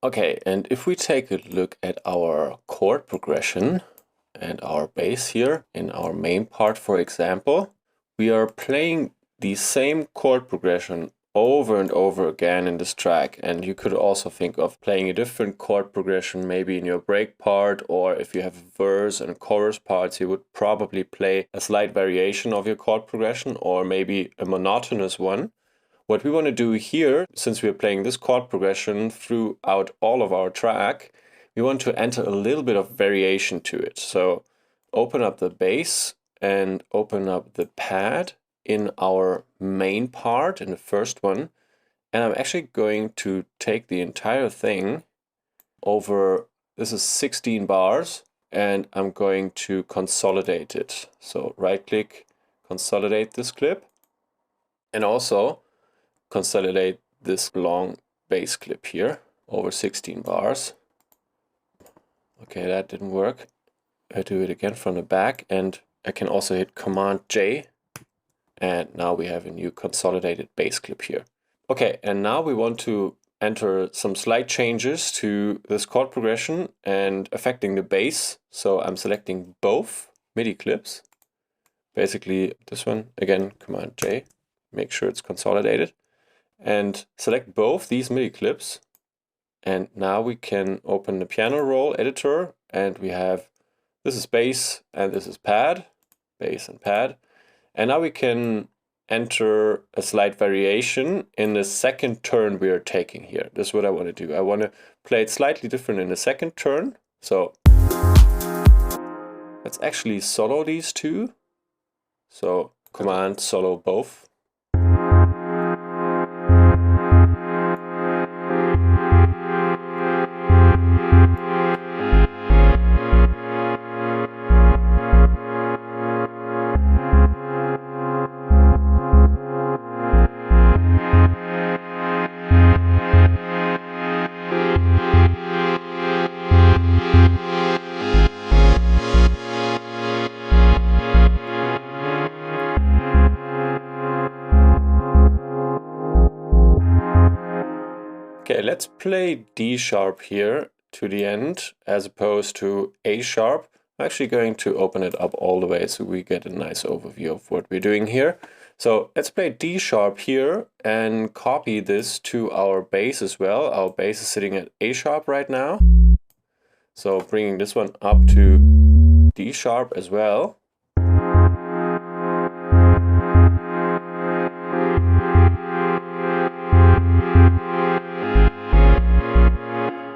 Okay, and if we take a look at our chord progression and our bass here in our main part, for example, we are playing the same chord progression over and over again in this track. And you could also think of playing a different chord progression maybe in your break part, or if you have verse and chorus parts, you would probably play a slight variation of your chord progression or maybe a monotonous one. What we want to do here, since we're playing this chord progression throughout all of our track, we want to enter a little bit of variation to it. So open up the bass and open up the pad in our main part, in the first one. And I'm actually going to take the entire thing over, this is 16 bars, and I'm going to consolidate it. So right click, consolidate this clip, and also consolidate this long bass clip here over 16 bars. Okay, that didn't work. I do it again from the back, and I can also hit Command J, and now we have a new consolidated bass clip here. Okay, and now we want to enter some slight changes to this chord progression and affecting the bass. So I'm selecting both MIDI clips. Basically this one, again, Command J, make sure it's consolidated. And select both these MIDI clips. And now we can open the piano roll editor, and we have, this is bass and this is pad, bass and pad. And now we can enter a slight variation in the second turn we are taking here. This is what I want to do. I want to play it slightly different in the second turn. So let's actually solo these two. So Command solo both. Okay, let's play D sharp here to the end as opposed to A sharp. I'm actually going to open it up all the way so we get a nice overview of what we're doing here. So let's play D sharp here and copy this to our bass as well. Our bass is sitting at A sharp right now. So bringing this one up to D sharp as well.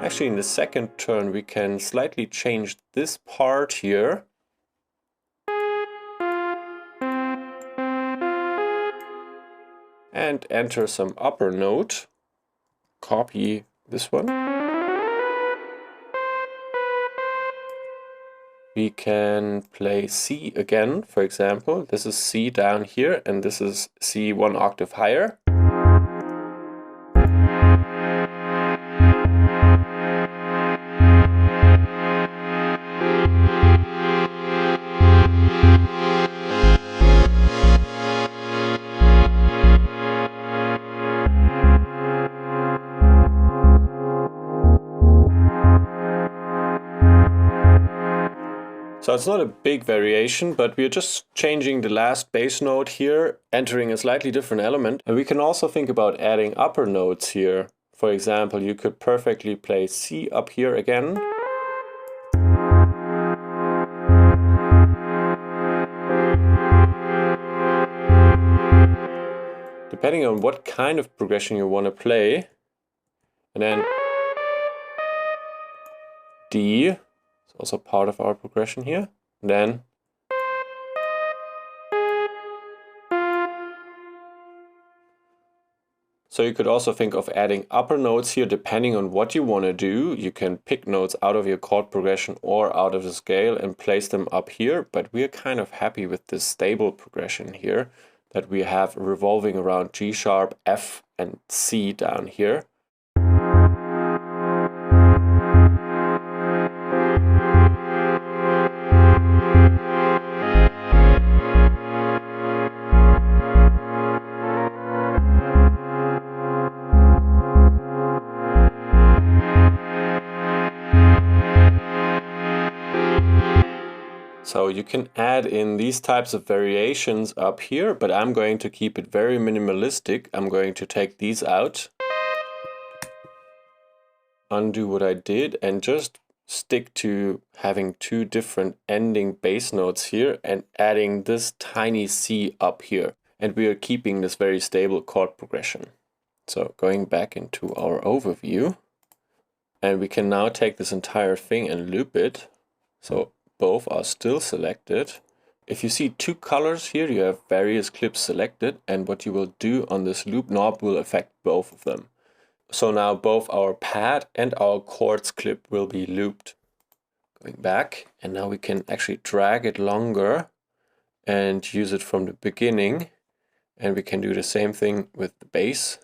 Actually, in the second turn, we can slightly change this part here. And enter some upper note. Copy this one. We can play C again, for example. This is C down here, and this is C one octave higher. So it's not a big variation, but we're just changing the last bass note here, entering a slightly different element. And we can also think about adding upper notes here. For example, you could perfectly play C up here again. Depending on what kind of progression you want to play. And then D. Also part of our progression here. Then so you could also think of adding upper notes here depending on what you want to do. You can pick notes out of your chord progression or out of the scale and place them up here, but we're kind of happy with this stable progression here that we have revolving around G sharp, F and C down here. So you can add in these types of variations up here, but I'm going to keep it very minimalistic. I'm going to take these out, undo what I did, and just stick to having two different ending bass notes here and adding this tiny C up here. And we are keeping this very stable chord progression. So going back into our overview, and we can now take this entire thing and loop it. So both are still selected. If you see two colors here, you have various clips selected, and what you will do on this loop knob will affect both of them. So now both our pad and our chords clip will be looped. Going back, and now we can actually drag it longer and use it from the beginning. And we can do the same thing with the bass.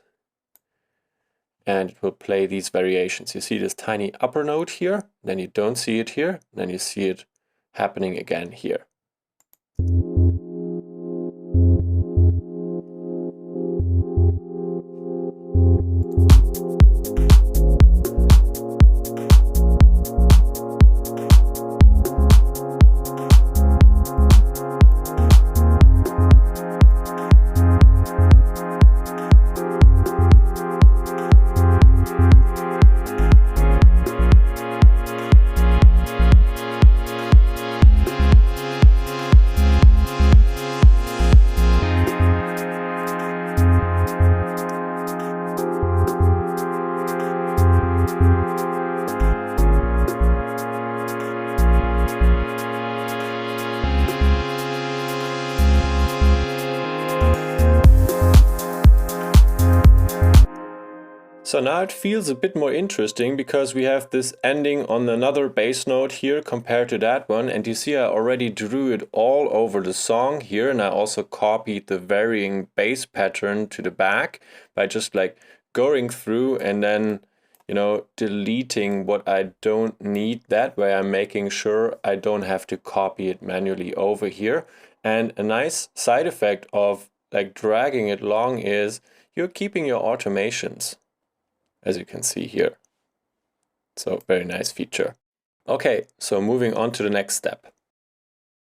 And it will play these variations. You see this tiny upper note here, then you don't see it here, then you see it happening again here. So now it feels a bit more interesting because we have this ending on another bass note here compared to that one. And you see I already drew it all over the song here, and I also copied the varying bass pattern to the back by just like going through and then, you know, deleting what I don't need. That way I'm making sure I don't have to copy it manually over here. And a nice side effect of like dragging it long is you're keeping your automations, as you can see here. So very nice feature. Okay, so moving on to the next step.